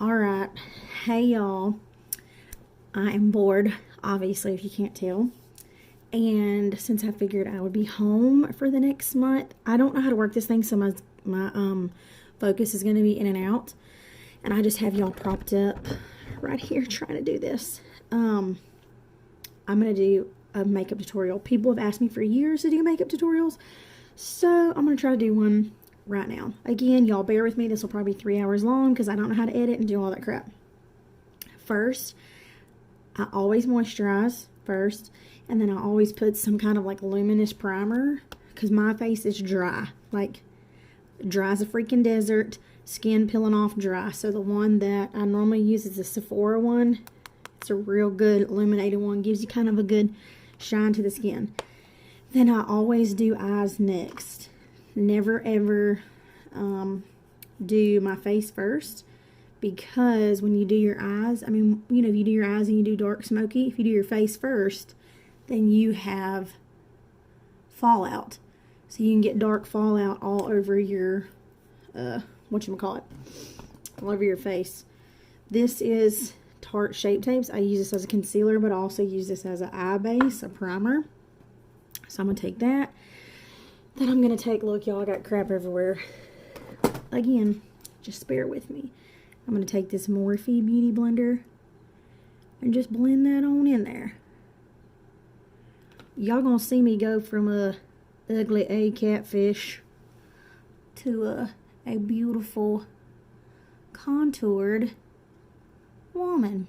Alright, hey y'all. I am bored, obviously, if you can't tell. And since I figured I would be home for the next month, I don't know how to work this thing, so my focus is going to be in and out. And I just have y'all propped up right here trying to do this. I'm going to do a makeup tutorial. People have asked me for years to do makeup tutorials, so I'm going to try to do one right now. Again, y'all bear with me. This will probably be 3 hours long because I don't know how to edit and do all that crap. First, I always moisturize first, and then I always put some kind of like luminous primer because my face is dry, like dry as a freaking desert, skin peeling off dry. So the one that I normally use is the Sephora one. It's a real good illuminated one, gives you kind of a good shine to the skin. Then I always do eyes next. Never ever do my face first, because when you do your eyes, if you do your eyes and you do dark smoky, if you do your face first, then you have fallout. So you can get dark fallout all over your, all over your face. This is Tarte Shape Tapes. I use this as a concealer, but I also use this as an eye base, a primer. So I'm going to take that. Then I'm going to take, look y'all, I got crap everywhere. Again, just bear with me. I'm going to take this Morphe Beauty Blender and just blend that on in there. Y'all going to see me go from a ugly A catfish to a beautiful contoured woman.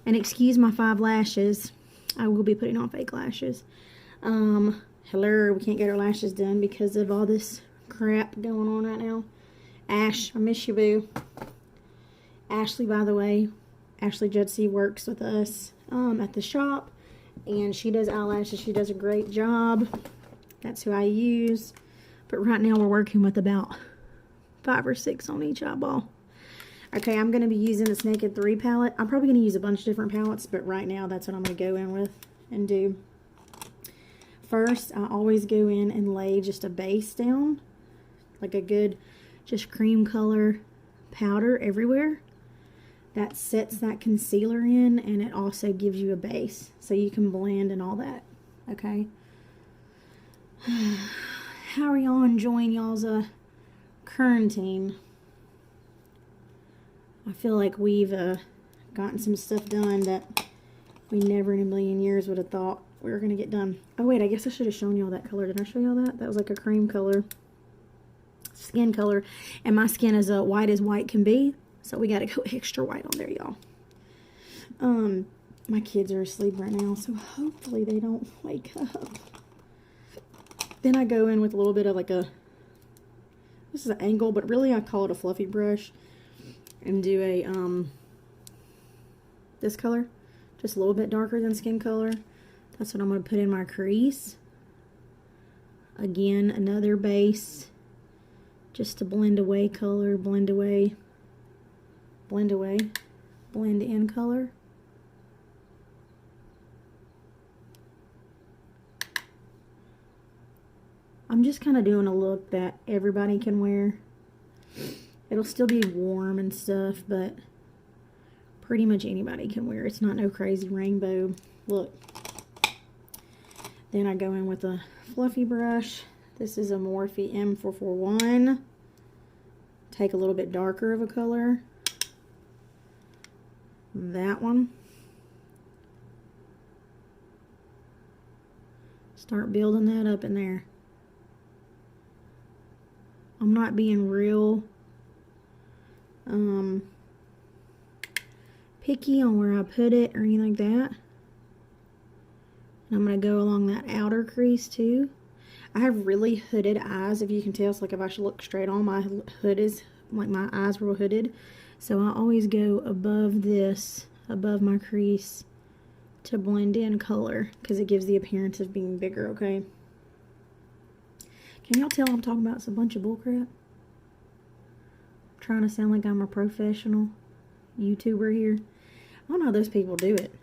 And excuse my 5 lashes. I will be putting on fake lashes. Hello, we can't get our lashes done because of all this crap going on right now. Ash, I miss you, boo. Ashley, by the way, Ashley Judsey works with us at the shop, and she does eyelashes. She does a great job. That's who I use. But right now we're working with about 5 or 6 on each eyeball. Okay, I'm going to be using this Naked 3 palette. I'm probably going to use a bunch of different palettes, but right now that's what I'm going to go in with and do. First, I always go in and lay just a base down, like a good, just cream color powder everywhere. That sets that concealer in, and it also gives you a base, so you can blend and all that, okay? How are y'all enjoying y'all's quarantine? I feel like we've gotten some stuff done that we never in a million years would have thought we were going to get done. Oh, wait, I guess I should have shown y'all that color. Did I show y'all that? That was like a cream color, skin color. And my skin is white as white can be, so we got to go extra white on there, y'all. My kids are asleep right now, so hopefully they don't wake up. Then I go in with a little bit of like this is an angle, but really I call it a fluffy brush, and do a, this color, just a little bit darker than skin color. That's what I'm going to put in my crease. Again, another base, just to blend away color, blend away, blend away, blend in color. I'm just kind of doing a look that everybody can wear. It'll still be warm and stuff, but pretty much anybody can wear. It's not no crazy rainbow look. Then I go in with a fluffy brush. This is a Morphe M441. Take a little bit darker of a color. That one. Start building that up in there. I'm not being real picky on where I put it or anything like that. And I'm going to go along that outer crease too. I have really hooded eyes, if you can tell. So like if I should look straight on, my hood is, like my eyes were hooded. So I always go above this, above my crease, to blend in color, because it gives the appearance of being bigger, okay? Can y'all tell I'm talking about some bunch of bullcrap? Trying to sound like I'm a professional YouTuber here. I don't know how those people do it.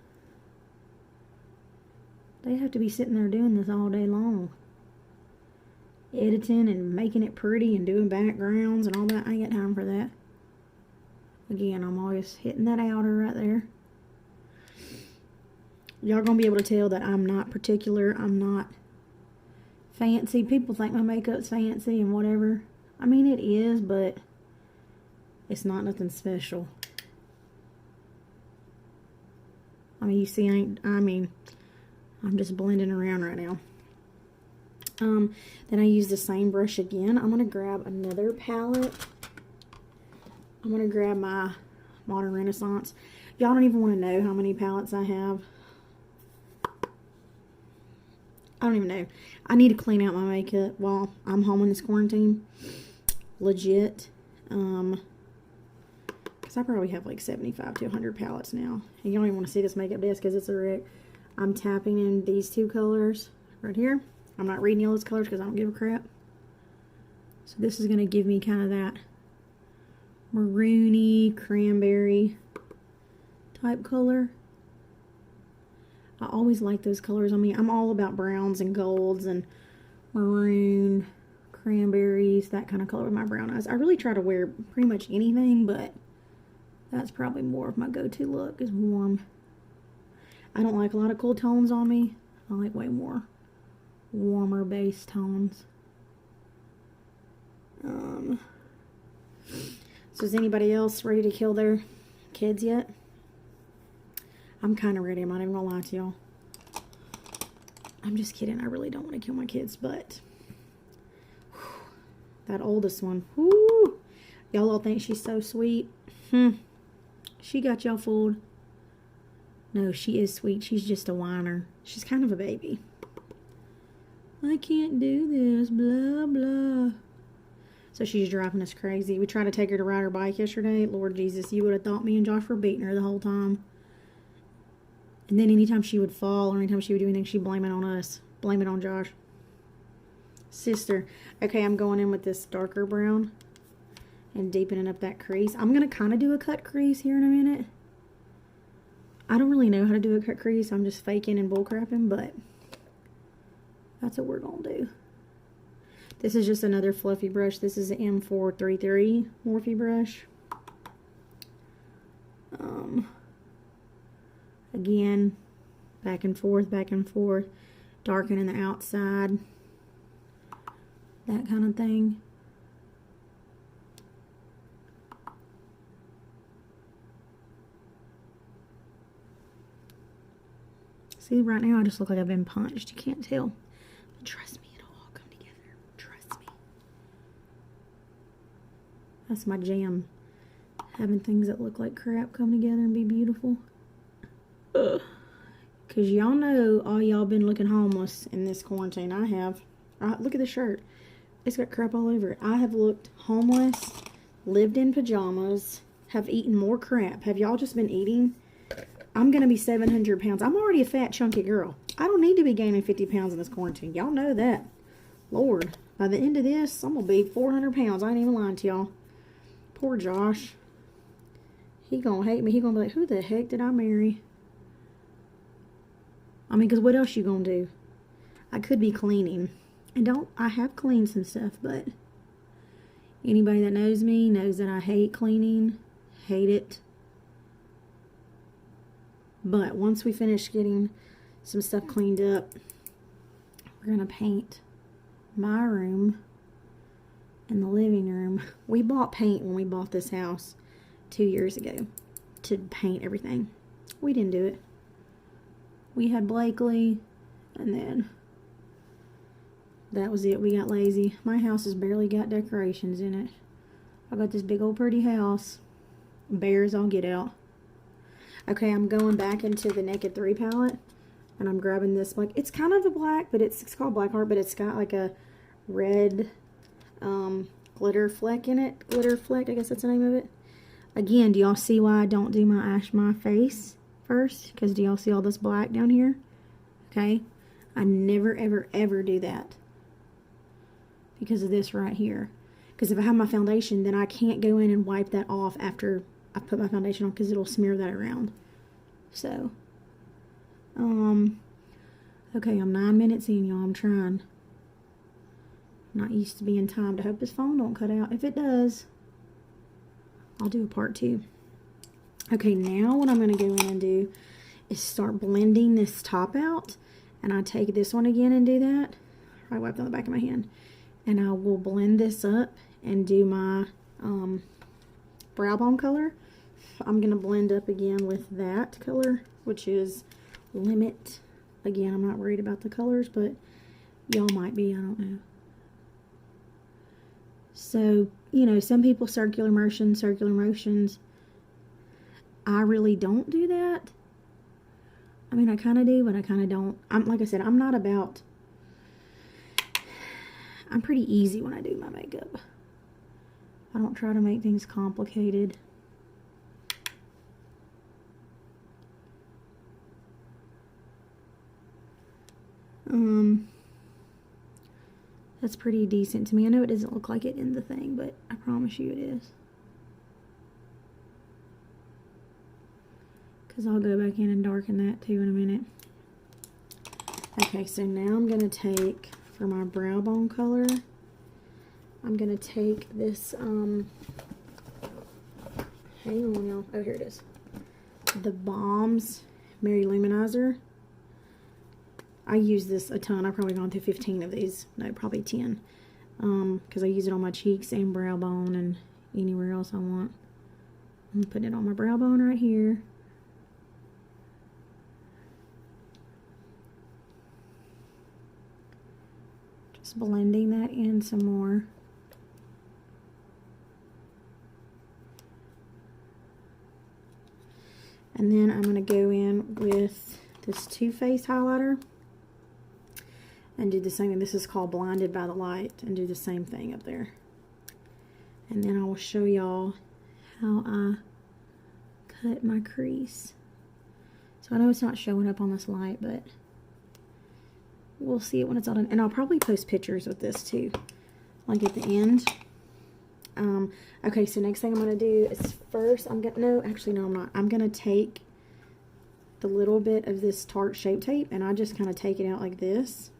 They have to be sitting there doing this all day long. Editing and making it pretty and doing backgrounds and all that. I ain't got time for that. Again, I'm always hitting that outer right there. Y'all gonna be able to tell that I'm not particular. I'm not fancy. People think my makeup's fancy and whatever. I mean, it is, but it's not nothing special. I mean, you see, I'm just blending around right now. Then I use the same brush again. I'm gonna grab another palette. I'm gonna grab my Modern Renaissance. Y'all don't even want to know how many palettes I have. I don't even know. I need to clean out my makeup while I'm home in this quarantine. Legit. Because I probably have like 75 to 100 palettes now. And you don't even want to see this makeup desk because it's a wreck. I'm tapping in these two colors right here. I'm not reading all those colors because I don't give a crap. So this is going to give me kind of that maroony, cranberry type color. I always like those colors. I mean, I'm all about browns and golds and maroon, cranberries, that kind of color with my brown eyes. I really try to wear pretty much anything, but that's probably more of my go-to look is warm. I don't like a lot of cool tones on me. I like way more warmer base tones. So is anybody else ready to kill their kids yet? I'm kind of ready. I'm not even gonna lie to y'all. I'm just kidding. I really don't want to kill my kids, but that oldest one, whoo, y'all all think she's so sweet. She got y'all fooled. No, she is sweet. She's just a whiner. She's kind of a baby. I can't do this, blah, blah. So she's driving us crazy. We tried to take her to ride her bike yesterday. Lord Jesus, you would have thought me and Josh were beating her the whole time. And then anytime she would fall or anytime she would do anything, she'd blame it on us. Blame it on Josh. Sister. Okay, I'm going in with this darker brown and deepening up that crease. I'm going to kind of do a cut crease here in a minute. I don't really know how to do a cut crease. I'm just faking and bullcrapping, but that's what we're going to do. This is just another fluffy brush. This is an M433 Morphe brush. Again, back and forth, darkening the outside, that kind of thing. See, right now I just look like I've been punched. You can't tell. But trust me, it'll all come together. Trust me. That's my jam. Having things that look like crap come together and be beautiful. Because y'all know all y'all been looking homeless in this quarantine. I have. Look at the shirt. It's got crap all over it. I have looked homeless, lived in pajamas, have eaten more crap. Have y'all just been eating? I'm going to be 700 pounds. I'm already a fat, chunky girl. I don't need to be gaining 50 pounds in this quarantine. Y'all know that. Lord, by the end of this, I'm going to be 400 pounds. I ain't even lying to y'all. Poor Josh. He going to hate me. He going to be like, who the heck did I marry? I mean, because what else you going to do? I could be cleaning. And I have cleaned some stuff, but anybody that knows me knows that I hate cleaning. Hate it. But once we finish getting some stuff cleaned up, we're going to paint my room and the living room. We bought paint when we bought this house 2 years ago to paint everything. We didn't do it. We had Blakely, and then that was it. We got lazy. My house has barely got decorations in it. I got this big old pretty house. Bears all get out. Okay, I'm going back into the Naked 3 palette, and I'm grabbing this, like, it's kind of a black, but it's called Black Heart, but it's got like a red glitter fleck in it. Glitter fleck, I guess that's the name of it. Again, do y'all see why I don't do my face first? Because do y'all see all this black down here? Okay, I never, ever, ever do that because of this right here. Because if I have my foundation, then I can't go in and wipe that off after I put my foundation on, because it'll smear that around. So, okay, I'm 9 minutes in, y'all. I'm trying. I'm not used to being timed. I hope this phone don't cut out. If it does, I'll do a part 2. Okay, now what I'm going to go in and do is start blending this top out. And I take this one again and do that. I wiped on the back of my hand. And I will blend this up and do my brow bone color. I'm going to blend up again with that color, which is Limit. Again, I'm not worried about the colors, but y'all might be, I don't know. So, you know, some people circular motions. I really don't do that. I mean, I kind of do, but I kind of don't. Like I said, I'm pretty easy when I do my makeup. I don't try to make things complicated. That's pretty decent to me. I know it doesn't look like it in the thing, but I promise you it is. Because I'll go back in and darken that too in a minute. Okay, so now I'm going to take, for my brow bone color, I'm going to take this, hang on y'all, oh here it is. The Balms Mary Luminizer. I use this a ton. I've probably gone through 15 of these. No, probably 10. Because I use it on my cheeks and brow bone and anywhere else I want. I'm putting it on my brow bone right here. Just blending that in some more. And then I'm going to go in with this Too Faced highlighter and do the same thing. This is called Blinded by the Light, and do the same thing up there. And then I will show y'all how I cut my crease. So I know it's not showing up on this light, but we'll see it when it's all done. And I'll probably post pictures with this too, like at the end. Okay, so next thing I'm going to do is first, I'm going to take the little bit of this Tarte Shape Tape, and I just kind of take it out like this.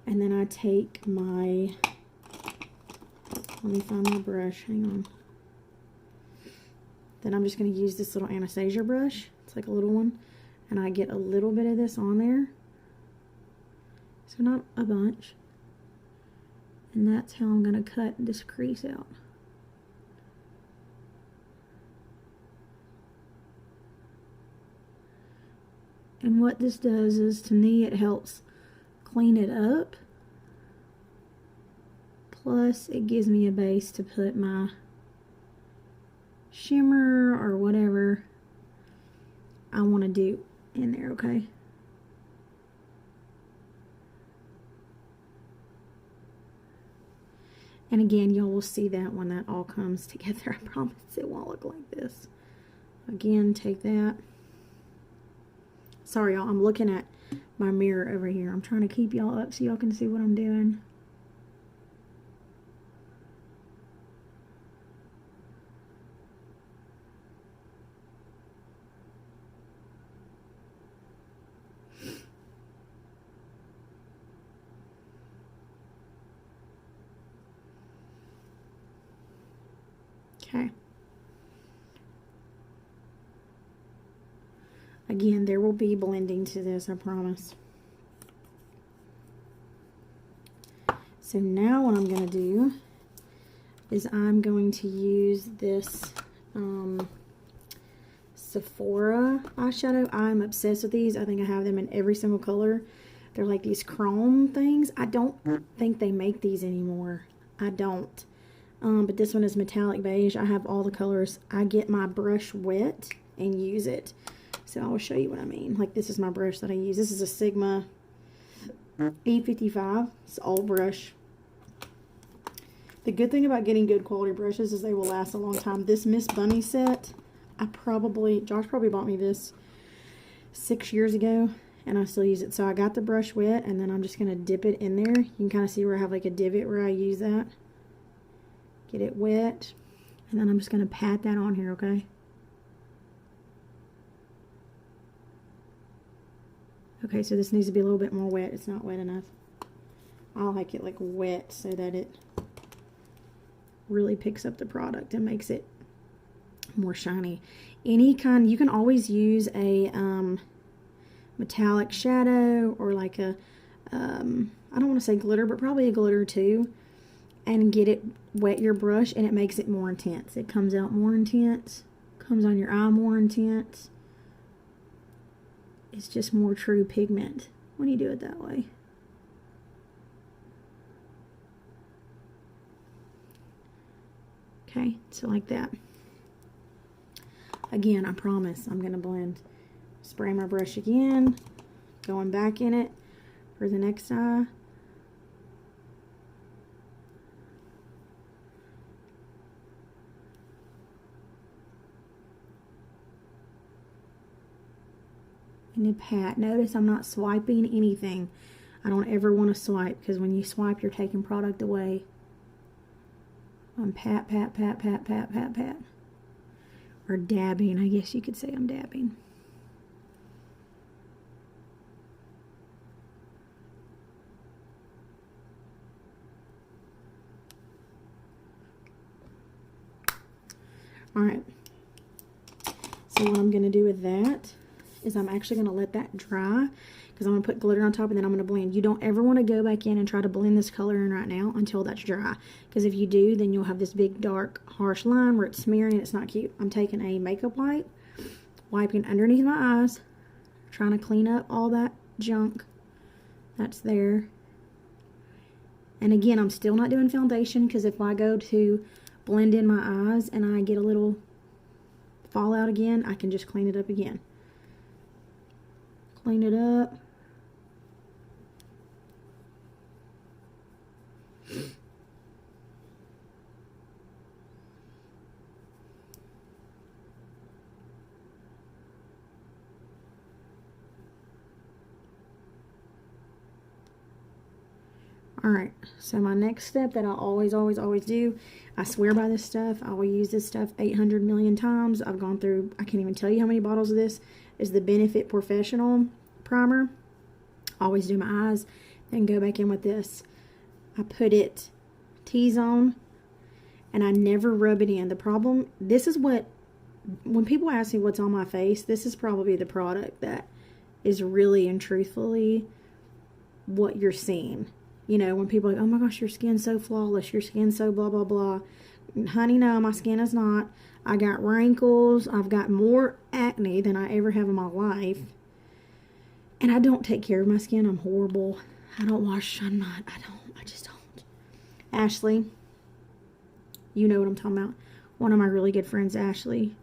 And then I take my, let me find my brush, hang on. Then I'm just going to use this little Anastasia brush. It's like a little one. And I get a little bit of this on there. So not a bunch. And that's how I'm going to cut this crease out. And what this does is, to me, it helps clean it up. Plus, it gives me a base to put my shimmer or whatever I want to do in there, okay? And again, y'all will see that when that all comes together. I promise it won't look like this. Again, take that. Sorry, y'all. I'm looking at my mirror over here. I'm trying to keep y'all up so y'all can see what I'm doing. Okay. Again, there will be blending to this, I promise. So now what I'm going to do is I'm going to use this Sephora eyeshadow. I'm obsessed with these. I think I have them in every single color. They're like these chrome things. I don't think they make these anymore. I don't. But this one is metallic beige. I have all the colors. I get my brush wet and use it. So I will show you what I mean. Like, this is my brush that I use. This is a Sigma E55. It's an old brush. The good thing about getting good quality brushes is they will last a long time. This Miss Bunny set, Josh probably bought me this 6 years ago, and I still use it. So I got the brush wet, and then I'm just going to dip it in there. You can kind of see where I have like a divot where I use that. Get it wet, and then I'm just going to pat that on here, okay? Okay, so this needs to be a little bit more wet. It's not wet enough. I like it like wet so that it really picks up the product and makes it more shiny. Any kind, you can always use a metallic shadow or like a, I don't want to say glitter, but probably a glitter too, and get it, wet your brush, and it makes it more intense. It comes out more intense, comes on your eye more intense. It's just more true pigment when you do it that way. Okay, so like that. Again, I promise I'm going to blend. Spray my brush again, going back in it for the next eye. And then pat. Notice I'm not swiping anything. I don't ever want to swipe, because when you swipe, you're taking product away. I'm pat, pat, pat, pat, pat, pat, pat. Or dabbing. I guess you could say I'm dabbing. Alright. So what I'm going to do with that is I'm actually going to let that dry, because I'm going to put glitter on top and then I'm going to blend. You don't ever want to go back in and try to blend this color in right now until that's dry, because if you do, then you'll have this big dark harsh line where it's smearing and it's not cute. I'm taking a makeup wipe, wiping underneath my eyes, trying to clean up all that junk that's there. And again, I'm still not doing foundation, because if I go to blend in my eyes and I get a little fallout again, I can just clean it up again. Clean it up. Alright, so my next step that I always do, I swear by this stuff, I will use this stuff 800 million times. I've gone through, I can't even tell you how many bottles of this, is the Benefit Professional Primer. Always do my eyes, then go back in with this. I put it T-zone, and I never rub it in. The problem, this is what, when people ask me what's on my face, this is probably the product that is really and truthfully what you're seeing. You know, when people are like, oh my gosh, your skin's so flawless, your skin's so blah, blah, blah. Honey, no, my skin is not. I got wrinkles. I've got more acne than I ever have in my life. And I don't take care of my skin. I'm horrible. I don't wash. I just don't. Ashley, you know what I'm talking about. One of my really good friends, Ashley,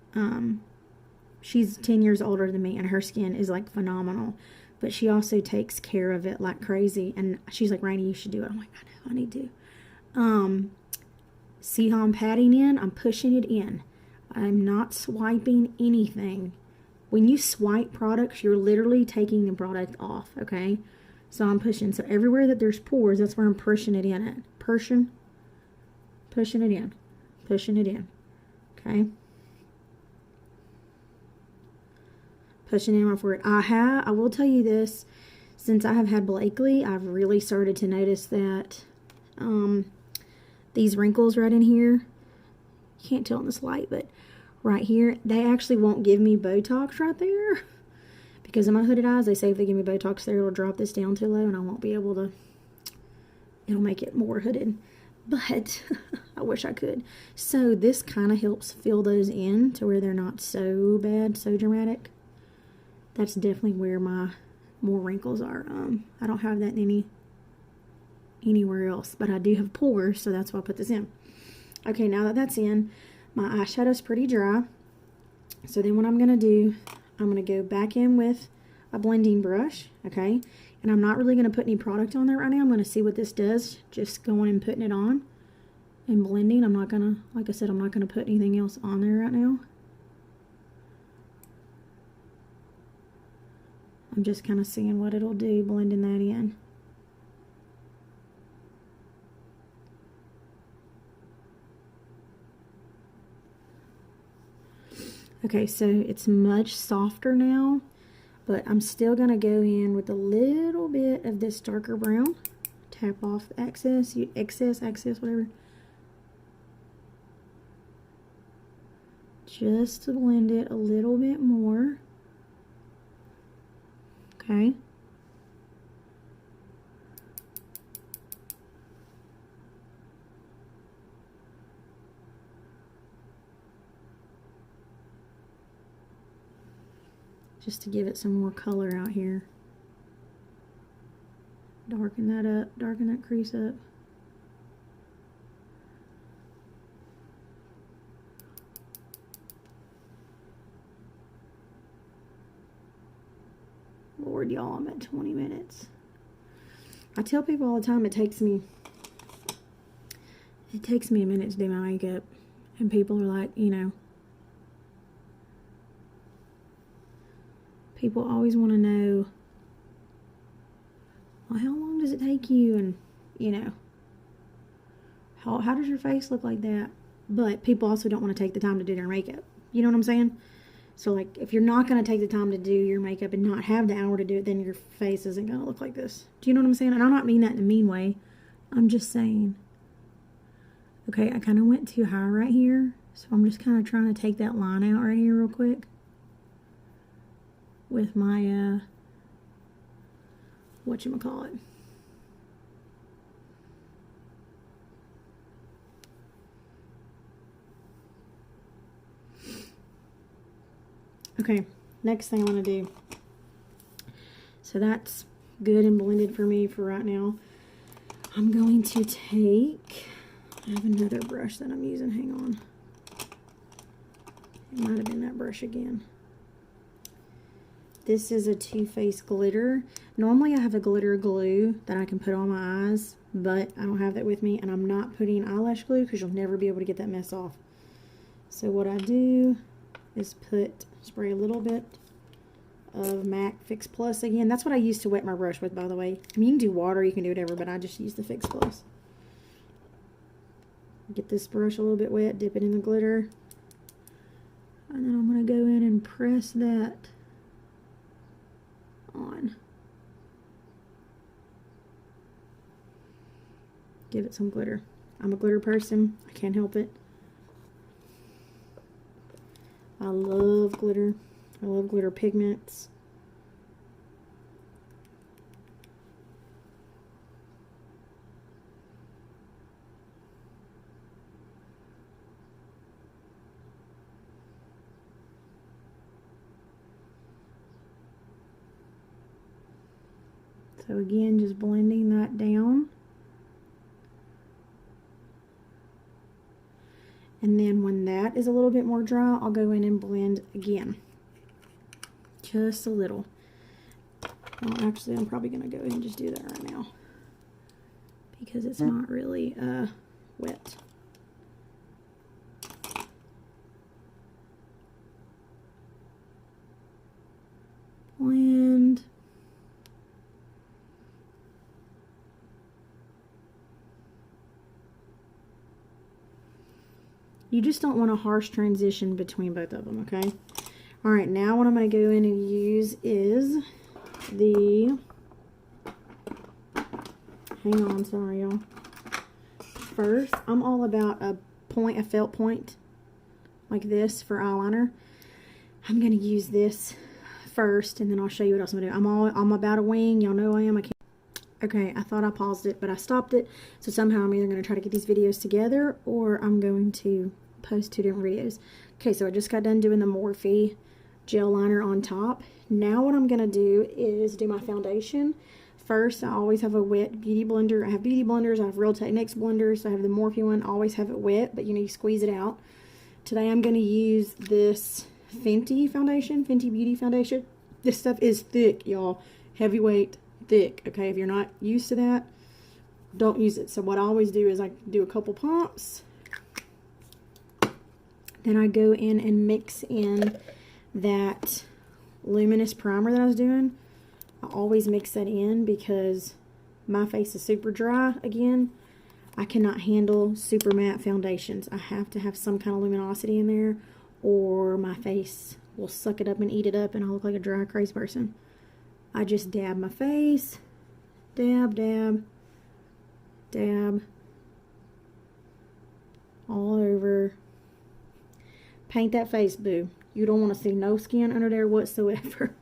she's 10 years older than me, and her skin is like phenomenal. But she also takes care of it like crazy. And she's like, Rainy, you should do it. I'm like, I know, I need to. See how I'm patting in? I'm pushing it in. I'm not swiping anything. When you swipe products, you're literally taking the product off, okay? So I'm pushing. So everywhere that there's pores, that's where I'm pushing it in at. Pushing it in. Pushing it in. Okay? Pushing in my forehead. I will tell you this, since I have had Blakely, I've really started to notice that these wrinkles right in here, you can't tell in this light, but right here, they actually won't give me Botox right there. Because of my hooded eyes, they say if they give me Botox there, it'll drop this down too low and I won't be able to, it'll make it more hooded. But I wish I could. So this kind of helps fill those in to where they're not so bad, so dramatic. That's definitely where my more wrinkles are. I don't have that anywhere else, but I do have pores, so that's why I put this in. Okay, now that that's in, my eyeshadow's pretty dry. So then what I'm going to do, I'm going to go back in with a blending brush, okay? And I'm not really going to put any product on there right now. I'm going to see what this does, just going and putting it on and blending. I'm not going to, like I said, I'm not going to put anything else on there right now. I'm just kind of seeing what it'll do, blending that in. Okay, so it's much softer now, but I'm still going to go in with a little bit of this darker brown. Tap off the excess, whatever. just to blend it a little bit more. Okay. Just to give it some more color out here. Darken that up, darken that crease up. Lord, y'all, I'm at 20 minutes. I tell people all the time it takes me a minute to do my makeup. And people are like, you know, people always want to know, well, how long does it take you? And, you know, how does your face look like that? But people also don't want to take the time to do their makeup. You know what I'm saying? So, like, if you're not going to take the time to do your makeup and not have the hour to do it, then your face isn't going to look like this. Do you know what I'm saying? And I don't mean that in a mean way. I'm just saying. Okay, I kind of went too high right here. So I'm just kind of trying to take that line out right here real quick. With my, whatchamacallit. Okay, next thing I want to do. So that's good and blended for me for right now. I'm going to take, I have another brush that I'm using, hang on. It might have been that brush again. This is a Too Faced glitter. Normally I have a glitter glue that I can put on my eyes, but I don't have that with me, and I'm not putting eyelash glue because you'll never be able to get that mess off. So what I do is spray a little bit of MAC Fix Plus again. That's what I use to wet my brush with, by the way. I mean, you can do water, you can do whatever, but I just use the Fix Plus. Get this brush a little bit wet, dip it in the glitter, and then I'm going to go in and press that on. Give it some glitter. I'm a glitter person. I can't help it. I love glitter. I love glitter pigments. So again, just blending that down. And then when that is a little bit more dry, I'll go in and blend again. Just a little. Well, actually, I'm probably going to go ahead and just do that right now, because it's not really wet. Blend. You just don't want a harsh transition between both of them, okay? All right, now what I'm going to go in and use is the, hang on, sorry y'all. First, I'm all about a felt point like this for eyeliner. I'm going to use this first, and then I'll show you what else I'm going to do. I'm about a wing. Y'all know I am. Okay, I thought I paused it, but I stopped it. So somehow I'm either going to try to get these videos together, or I'm going to post 2 different videos. Okay, so I just got done doing the Morphe gel liner on top. Now what I'm going to do is do my foundation. First, I always have a wet beauty blender. I have beauty blenders. I have Real Techniques blenders. I have the Morphe one. I always have it wet, but you know, you squeeze it out. Today I'm going to use this Fenty foundation, Fenty Beauty foundation. This stuff is thick, y'all. Heavyweight, thick. Okay, if you're not used to that, don't use it. So what I always do is I do a couple pumps. Then I go in and mix in that luminous primer that I was doing. I always mix that in because my face is super dry again. I cannot handle super matte foundations. I have to have some kind of luminosity in there, or my face will suck it up and eat it up and I'll look like a dry, crazy person. I just dab my face. Dab, dab, dab. All over. Paint that face, boo. You don't want to see no skin under there whatsoever.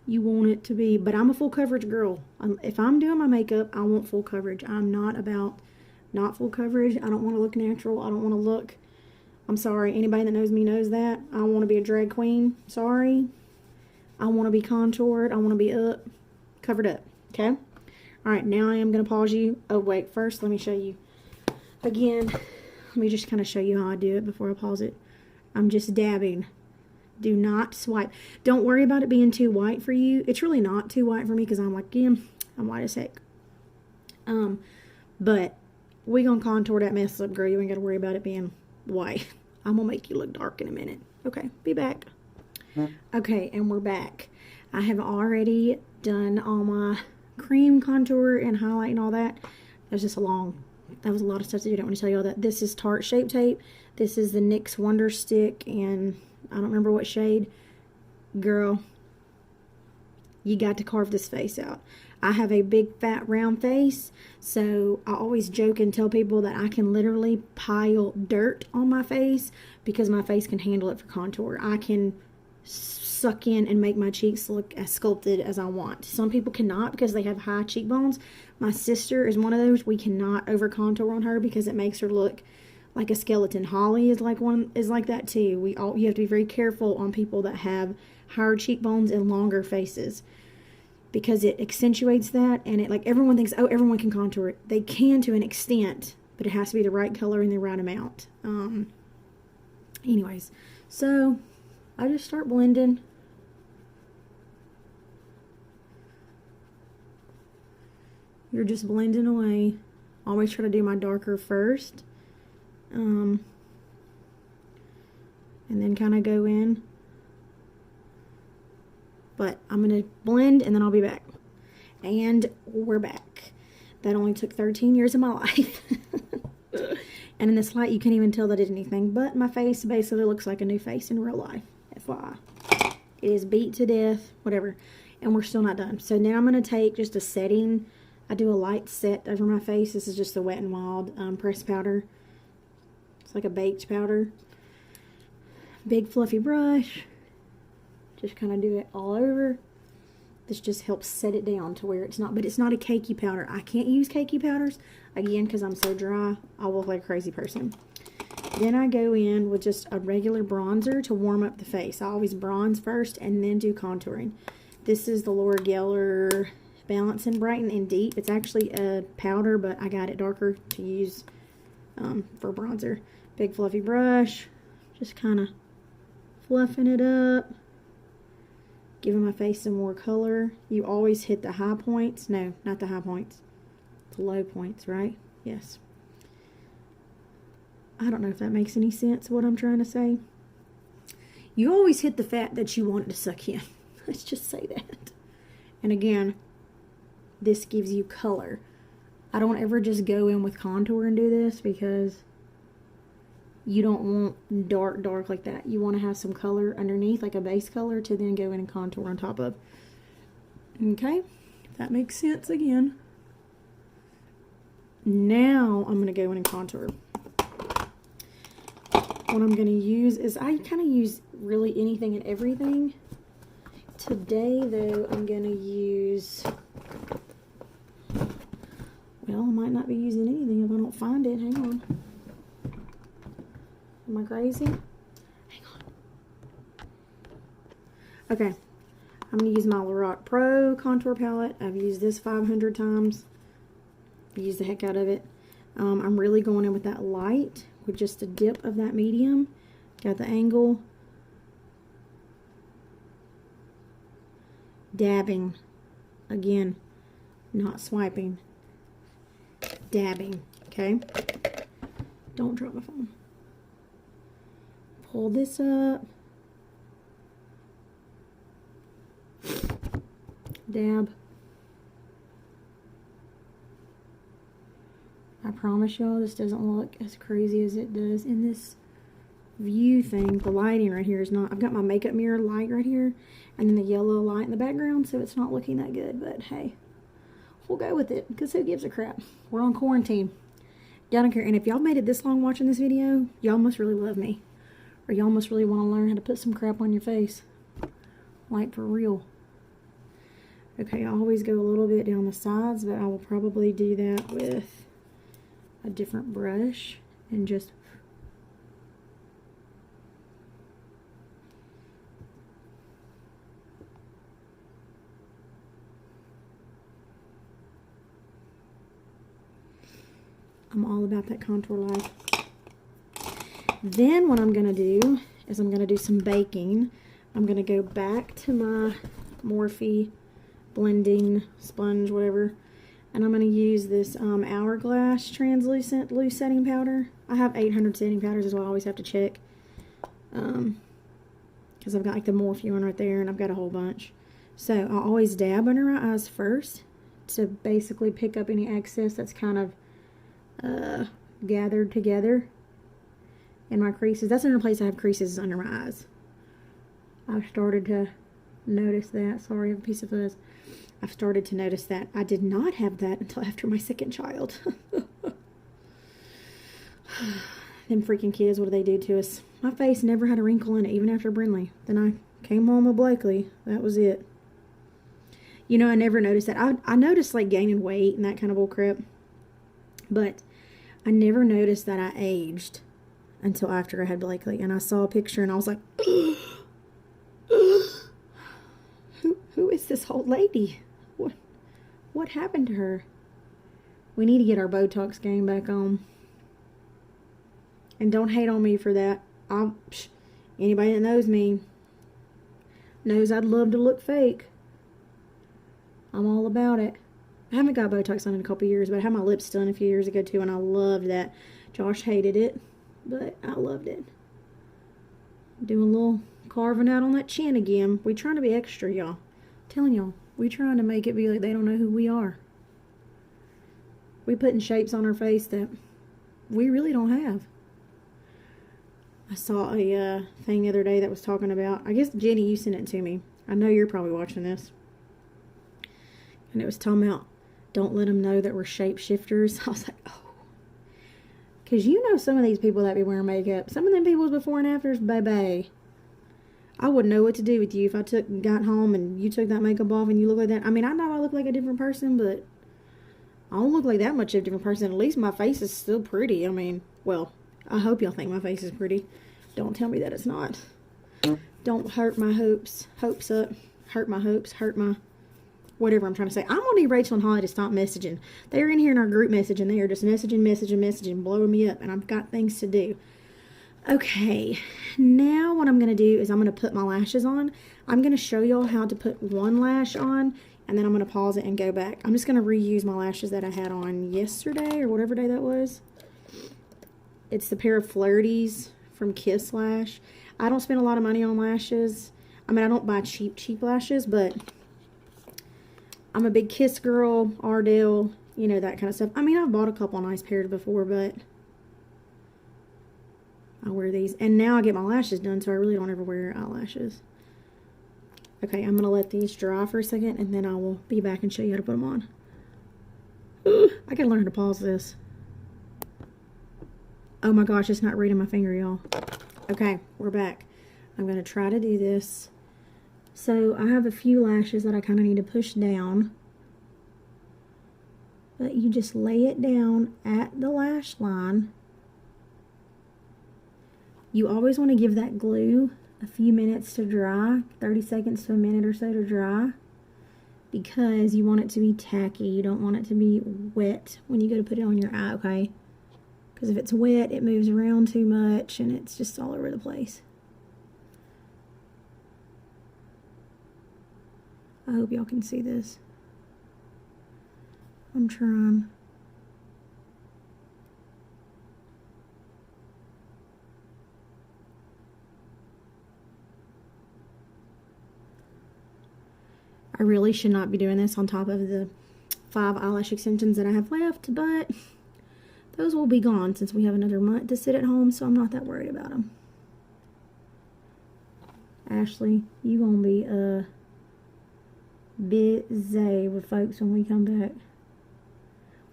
You want it to be, but I'm a full coverage girl. If I'm doing my makeup, I want full coverage. I'm not about not full coverage. I don't want to look natural. I don't want to look, I'm sorry, anybody that knows me knows that. I want to be a drag queen. Sorry. I want to be contoured. I want to be covered up. Okay? All right, now I am going to pause you. Oh, wait, first let me show you. Again, let me just kind of show you how I do it before I pause it. I'm just dabbing. Do not swipe. Don't worry about it being too white for you. It's really not too white for me because I'm like, yeah, I'm white as heck. But we gonna contour that mess up, girl. You ain't got to worry about it being white. I'm gonna make you look dark in a minute. Okay, be back. Okay, and we're back. I have already done all my cream contour and highlight and all that. That was a lot of stuff to do. I don't want to tell you all that. This is Tarte Shape Tape. This is the NYX Wonder Stick, and I don't remember what shade. Girl, you got to carve this face out. I have a big fat round face, so I always joke and tell people that I can literally pile dirt on my face because my face can handle it for contour. I can suck in and make my cheeks look as sculpted as I want. Some people cannot because they have high cheekbones. My sister is one of those. We cannot over contour on her because it makes her look like a skeleton. Holly is like that too. You have to be very careful on people that have higher cheekbones and longer faces because it accentuates that, and it, like, everyone thinks, oh, everyone can contour it. They can to an extent, but it has to be the right color and the right amount. Anyways, so I just start blending. You're just blending away. Always try to do my darker first. And then kind of go in. But I'm going to blend and then I'll be back. And we're back. That only took 13 years of my life. And in this light, you can't even tell that I did anything. But my face basically looks like a new face in real life. FYI. It is beat to death. Whatever. And we're still not done. So now I'm going to take just a setting. I do a light set over my face. This is just the Wet n Wild pressed powder. It's like a baked powder. Big fluffy brush. Just kind of do it all over. This just helps set it down to where it's not, but it's not a cakey powder. I can't use cakey powders, again, because I'm so dry. I will look like a crazy person. Then I go in with just a regular bronzer to warm up the face. I always bronze first and then do contouring. This is the Laura Geller Balance and Brighten in Deep. It's actually a powder, but I got it darker to use for bronzer. Big fluffy brush. Just kind of fluffing it up. Giving my face some more color. You always hit the high points. No, not the high points. The low points, right? Yes. I don't know if that makes any sense, what I'm trying to say. You always hit the fat that you want it to suck in. Let's just say that. And again, this gives you color. I don't ever just go in with contour and do this because you don't want dark like that. You want to have some color underneath, like a base color, to then go in and contour on top of. Okay, if that makes sense again. Now I'm going to go in and contour. What I'm going to use is, I kind of use really anything and everything. Today, though, I'm going to use, well, I might not be using anything if I don't find it. Hang on. Am I crazy? Hang on. Okay. I'm going to use my Lorac Pro contour palette. I've used this 500 times. I've used the heck out of it. I'm really going in with that light with just a dip of that medium. Got the angle. Dabbing. Again, not swiping. Dabbing. Okay? Don't drop my phone. Pull this up. Dab. I promise y'all this doesn't look as crazy as it does in this view thing. The lighting right here is not, I've got my makeup mirror light right here and then the yellow light in the background, so it's not looking that good, but hey, we'll go with it because who gives a crap? We're on quarantine. Y'all don't care. And if y'all made it this long watching this video, y'all must really love me. Or y'all must really want to learn how to put some crap on your face. Like for real. Okay, I always go a little bit down the sides, but I will probably do that with a different brush and just I'm all about that contour life. Then what I'm going to do is I'm going to do some baking. I'm going to go back to my Morphe blending sponge, whatever. And I'm going to use this Hourglass translucent loose setting powder. I have 800 setting powders as well. I always have to check. Because I've got like the Morphe one right there and I've got a whole bunch. So I always dab under my eyes first to basically pick up any excess that's kind of gathered together in my creases. That's another place I have creases under my eyes. I've started to notice that. Sorry, I have a piece of fuzz. I've started to notice that. I did not have that until after my second child. Them freaking kids, what do they do to us? My face never had a wrinkle in it, even after Brinley. Then I came home with Blakely. That was it. You know, I never noticed that. I noticed like gaining weight and that kind of bull crap. But I never noticed that I aged until after I had Blakely. And I saw a picture and I was like, who is this old lady? What happened to her? We need to get our Botox game back on. And don't hate on me for that. Anybody that knows me knows I'd love to look fake. I'm all about it. I haven't got Botox on in a couple years, but I had my lips done a few years ago too, and I loved that. Josh hated it, but I loved it. Doing a little carving out on that chin again. We trying to be extra, y'all. I'm telling y'all, we trying to make it be like they don't know who we are. We putting shapes on our face that we really don't have. I saw a thing the other day that was talking about, I guess Jenny, you sent it to me. I know you're probably watching this. And it was talking about, don't let them know that we're shapeshifters. I was like, oh. Because you know some of these people that be wearing makeup, some of them people's before and afters, baby. I wouldn't know what to do with you if I got home and you took that makeup off and you look like that. I mean, I know I look like a different person, but I don't look like that much of a different person. At least my face is still pretty. I mean, well, I hope y'all think my face is pretty. Don't tell me that it's not. Don't hurt my hopes. Hopes up. Hurt my hopes. Hurt my... whatever I'm trying to say. I'm going to need Rachel and Holly to stop messaging. They're in here in our group message, and they are just messaging, blowing me up, and I've got things to do. Okay, now what I'm going to do is I'm going to put my lashes on. I'm going to show y'all how to put one lash on, and then I'm going to pause it and go back. I'm just going to reuse my lashes that I had on yesterday, or whatever day that was. It's the pair of Flirties from Kiss Lash. I don't spend a lot of money on lashes. I mean, I don't buy cheap lashes, but... I'm a big Kiss girl, Ardell, you know, that kind of stuff. I mean, I've bought a couple nice pairs before, but I wear these. And now I get my lashes done, so I really don't ever wear eyelashes. Okay, I'm going to let these dry for a second, and then I will be back and show you how to put them on. I got to learn how to pause this. Oh my gosh, it's not reading my finger, y'all. Okay, we're back. I'm going to try to do this. So I have a few lashes that I kind of need to push down. But you just lay it down at the lash line. You always want to give that glue a few minutes to dry, 30 seconds to a minute or so to dry, because you want it to be tacky. You don't want it to be wet when you go to put it on your eye, okay? Because if it's wet, it moves around too much and it's just all over the place. I hope y'all can see this. I'm trying. I really should not be doing this on top of the 5 eyelash extensions that I have left, but those will be gone since we have another month to sit at home, so I'm not that worried about them. Ashley, you gonna be busy with folks when we come back.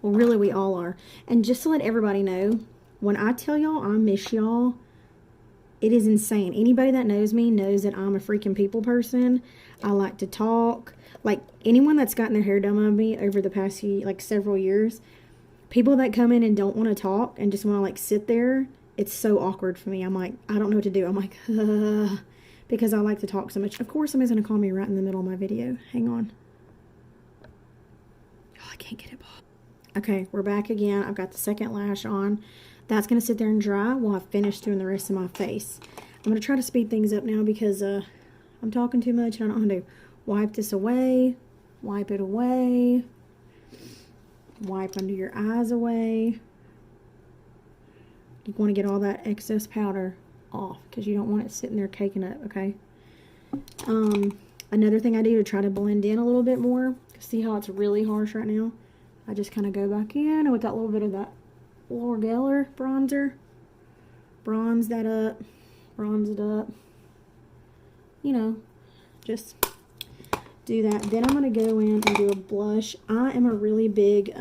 Well, really, we all are. And just to let everybody know, when I tell y'all I miss y'all, it is insane. Anybody that knows me knows that I'm a freaking people person. I like to talk. Like, anyone that's gotten their hair done by me over the past few, like, several years, people that come in and don't want to talk and just want to, like, sit there, it's so awkward for me. I'm like, I don't know what to do. I'm like, because I like to talk so much. Of course, somebody's going to call me right in the middle of my video. Hang on. Oh, I can't get it off. Okay, we're back again. I've got the second lash on. That's going to sit there and dry while I finish doing the rest of my face. I'm going to try to speed things up now because I'm talking too much and I don't know how to do. Wipe this away. Wipe it away. Wipe under your eyes away. You want to get all that excess powder off because you don't want it sitting there caking up, okay? Another thing I do to try to blend in a little bit more. See how it's really harsh right now? I just kind of go back in with that little bit of that Laura Geller bronzer. Bronze that up. Bronze it up. You know, just do that. Then I'm going to go in and do a blush. I am a really big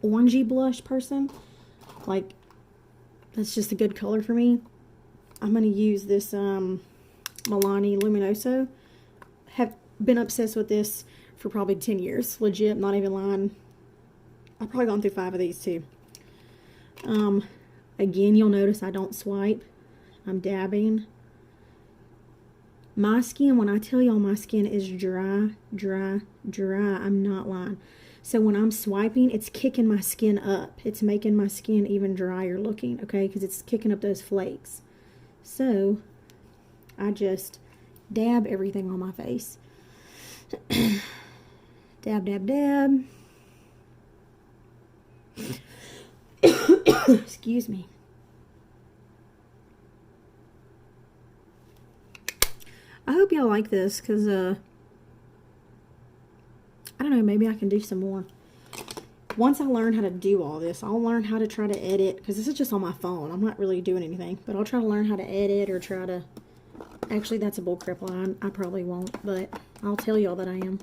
orangey blush person. Like, that's just a good color for me. I'm going to use this Milani Luminoso. Have been obsessed with this for probably 10 years. Legit, not even lying. I've probably gone through 5 of these too. Again, you'll notice I don't swipe. I'm dabbing. My skin, when I tell y'all my skin is dry, dry, dry, I'm not lying. So when I'm swiping, it's kicking my skin up. It's making my skin even drier looking, okay? Because it's kicking up those flakes. So I just dab everything on my face. Dab, dab, dab. Excuse me. I hope y'all like this because, I don't know, maybe I can do some more. Once I learn how to do all this, I'll learn how to try to edit because this is just on my phone. I'm not really doing anything, but I'll try to learn how to edit or try to, actually that's a bullcrap line. I probably won't, but I'll tell y'all that I am.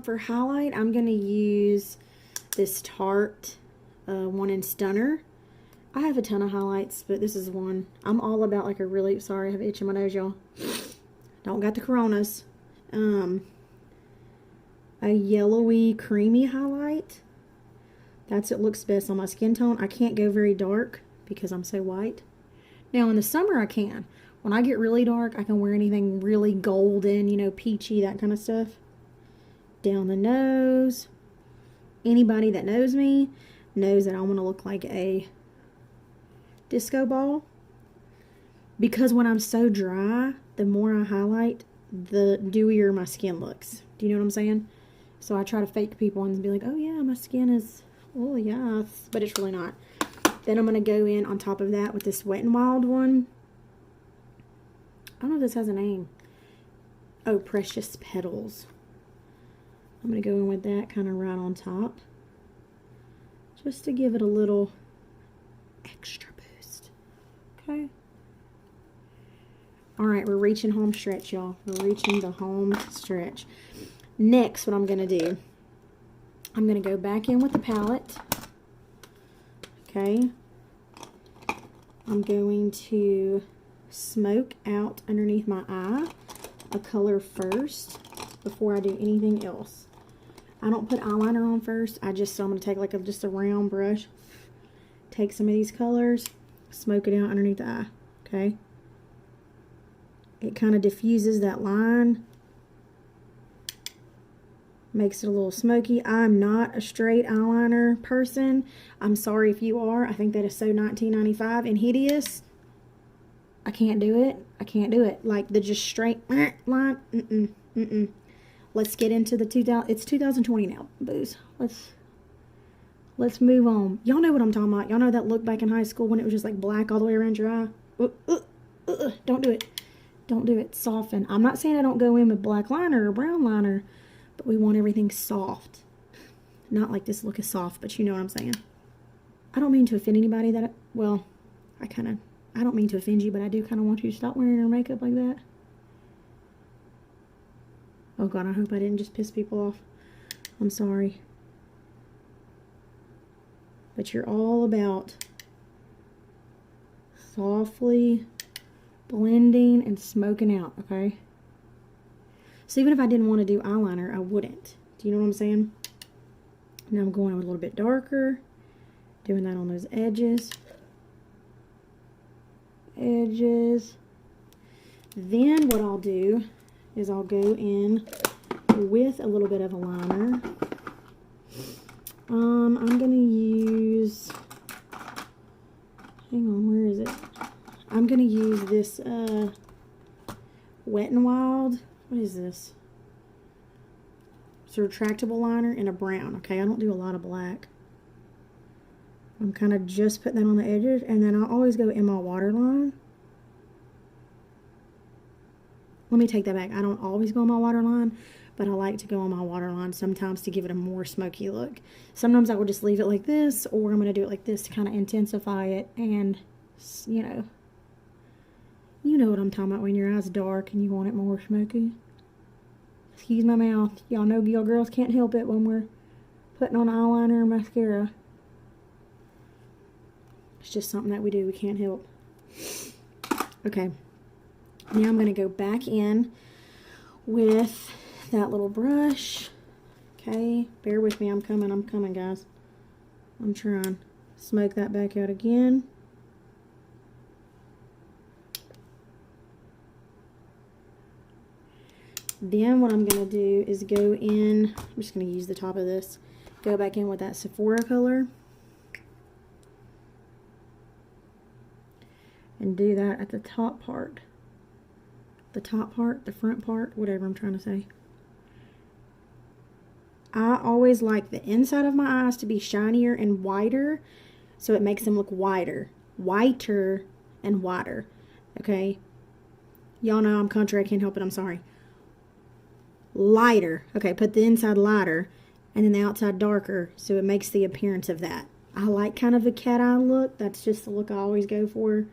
For highlight, I'm going to use this Tarte one in Stunner. I have a ton of highlights, but this is one. I'm all about like a really, sorry, I have itch in my nose, y'all. Don't got the coronas. A yellowy, creamy highlight. That's it looks best on my skin tone. I can't go very dark because I'm so white. Now in the summer I can. When I get really dark, I can wear anything really golden, you know, peachy, that kind of stuff. Down the nose. Anybody that knows me knows that I want to look like a disco ball. Because when I'm so dry, the more I highlight, the dewier my skin looks. Do you know what I'm saying? So I try to fake people and be like, oh yeah, my skin is, oh yes, but it's really not. Then I'm going to go in on top of that with this Wet n Wild one. I don't know if this has a name. Oh, Precious Petals. I'm going to go in with that kind of right on top. Just to give it a little extra boost. Okay. Alright, we're reaching home stretch, y'all. We're reaching the home stretch. Next, what I'm going to do, I'm going to go back in with the palette. Okay. I'm going to smoke out underneath my eye a color first before I do anything else. I don't put eyeliner on first. I'm going to take like just a round brush, take some of these colors, smoke it out underneath the eye. Okay. It kind of diffuses that line. Makes it a little smoky. I'm not a straight eyeliner person. I'm sorry if you are. I think that is so 1995 and hideous. I can't do it. I can't do it. Like the just straight line. Let's get into the 2000. It's 2020 now, booze. Let's move on. Y'all know what I'm talking about. Y'all know that look back in high school when it was just like black all the way around your eye. Don't do it. Don't do it. Soften. I'm not saying I don't go in with black liner or brown liner, but we want everything soft. Not like this look is soft, but you know what I'm saying. I don't mean to offend anybody that, well, I don't mean to offend you, but I do kind of want you to stop wearing your makeup like that. Oh God, I hope I didn't just piss people off. I'm sorry. but you're all about softly blending and smoking out, okay? So even if I didn't want to do eyeliner, I wouldn't. Do you know what I'm saying? Now I'm going a little bit darker, doing that on those edges. Then what I'll do is I'll go in with a little bit of a liner. I'm going to use, hang on, where is it? I'm going to use this Wet n Wild. What is this? It's a retractable liner in a brown. Okay, I don't do a lot of black. I'm kind of just putting that on the edges, and then I'll always go in my waterline. Let me take that back. I don't always go on my waterline, but I like to go on my waterline sometimes to give it a more smoky look. Sometimes I will just leave it like this, or I'm going to do it like this to kind of intensify it, and you know what I'm talking about when your eyes dark and you want it more smoky. Excuse my mouth. Y'all know y'all girls can't help it when we're putting on eyeliner or mascara. It's just something that we do. We can't help. Okay. Now I'm going to go back in with that little brush. Okay. Bear with me. I'm coming, guys. I'm trying. Smoke that back out again. Then what I'm going to do is go in, I'm just going to use the top of this, go back in with that Sephora color. And do that at the top part. The top part, the front part, whatever I'm trying to say. I always like the inside of my eyes to be shinier and whiter, so it makes them look whiter. Whiter and whiter. Okay? Y'all know I'm country, I can't help it, I'm sorry. Lighter. Okay, put the inside lighter and then the outside darker, so it makes the appearance of that. I like kind of a cat eye look. That's just the look I always go for.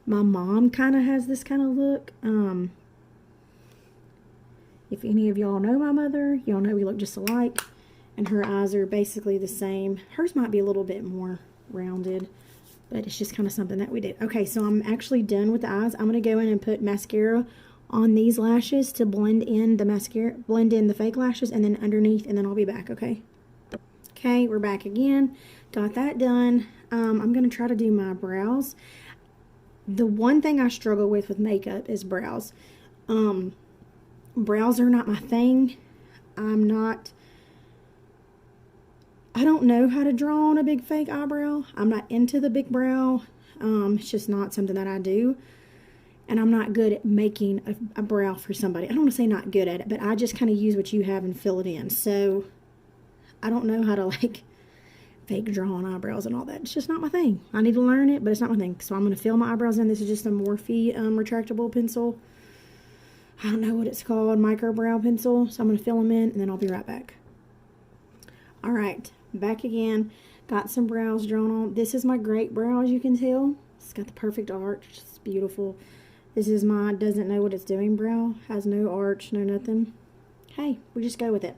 My mom kind of has this kind of look. If any of y'all know my mother, y'all know we look just alike, and her eyes are basically the same. Hers might be a little bit more rounded, but it's just kind of something that we do. Okay, so I'm actually done with the eyes. I'm going to go in and put mascara on these lashes to blend in the mascara, blend in the fake lashes, and then underneath, and then I'll be back, okay? Okay, we're back again. Got that done. I'm going to try to do my brows. The one thing I struggle with makeup is brows. Brows are not my thing. I don't know how to draw on a big fake eyebrow. I'm not into the big brow. It's just not something that I do. And I'm not good at making a brow for somebody. I don't want to say not good at it, but I just kind of use what you have and fill it in. So I don't know how to like fake draw on eyebrows and all that. It's just not my thing. I need to learn it, but it's not my thing. So I'm going to fill my eyebrows in. This is just a Morphe retractable pencil. I don't know what it's called, micro brow pencil. So I'm going to fill them in, and then I'll be right back. All right, back again. Got some brows drawn on. This is my great brow, as you can tell. It's got the perfect arch. It's beautiful. This is my doesn't know what it's doing brow. Has no arch, no nothing. Hey, we just go with it.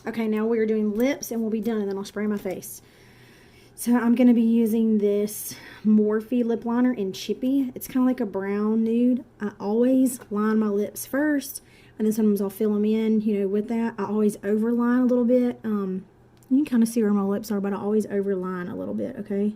Okay, now we are doing lips, and we'll be done, and then I'll spray my face. So I'm going to be using this Morphe lip liner in Chippy. It's kind of like a brown nude. I always line my lips first, and then sometimes I'll fill them in, with that. I always overline a little bit. You can kind of see where my lips are, but I always overline a little bit, okay?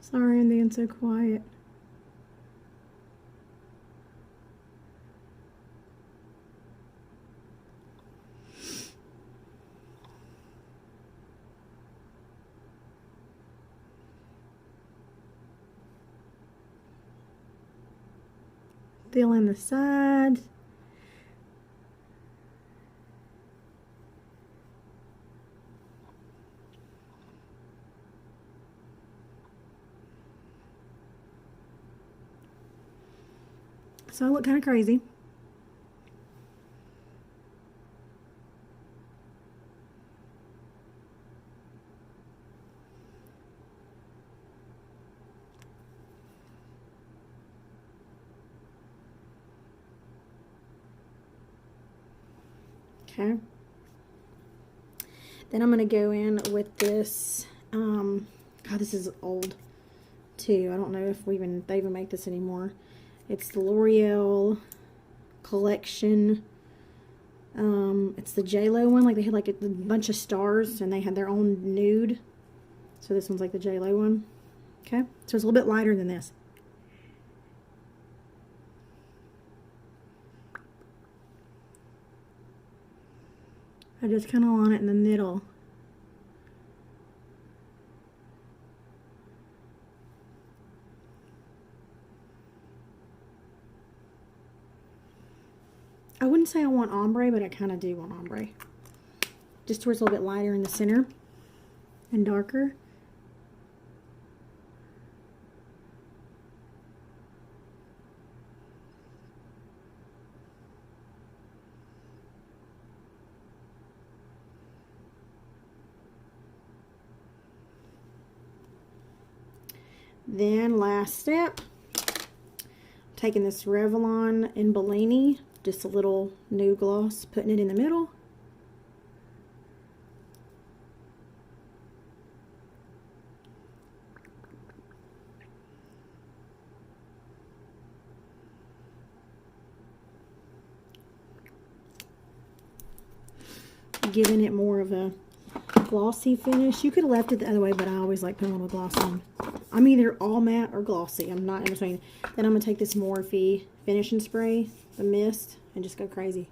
Sorry, I'm being so quiet. Fill in the sides. So I look kind of crazy. Okay. Then I'm going to go in with this, God, this is old too. I don't know if they even make this anymore. It's the L'Oreal collection. It's the J-Lo one. Like they had like a bunch of stars and they had their own nude. So this one's like the J-Lo one. Okay. So it's a little bit lighter than this. I just kind of want it in the middle. I wouldn't say I want ombre, but I kind of do want ombre. Just where it's a little bit lighter in the center and darker. Then last step, taking this Revlon in Bellini, just a little nude gloss, putting it in the middle. Giving it more of a glossy finish. You could have left it the other way, but I always like putting a little gloss on. I'm either all matte or glossy. I'm not in between. Then I'm going to take this Morphe finishing spray, the mist, and just go crazy.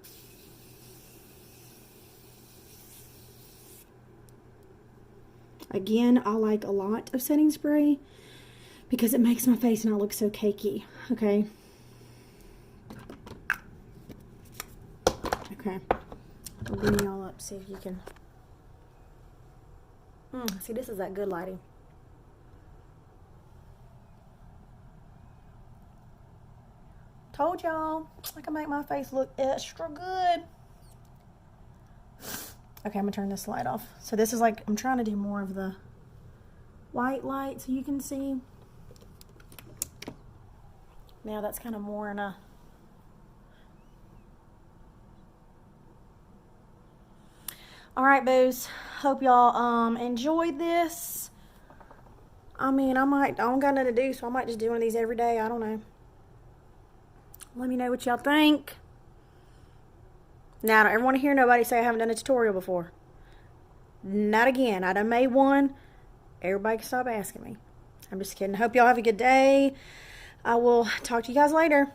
Again, I like a lot of setting spray because it makes my face not look so cakey. Okay. Okay. I'll bring y'all up, see if you can. See, this is that good lighting. Told y'all I can make my face look extra good. Okay, I'm gonna turn this light off. So this is like, I'm trying to do more of the white light so you can see. Now that's kind of more in a, all right, boos. Hope y'all enjoyed this. I mean, I don't got nothing to do, so I might just do one of these every day. I don't know. Let me know what y'all think. Now, I don't ever want to hear nobody say I haven't done a tutorial before. Not again. I done made one. Everybody can stop asking me. I'm just kidding. Hope y'all have a good day. I will talk to you guys later.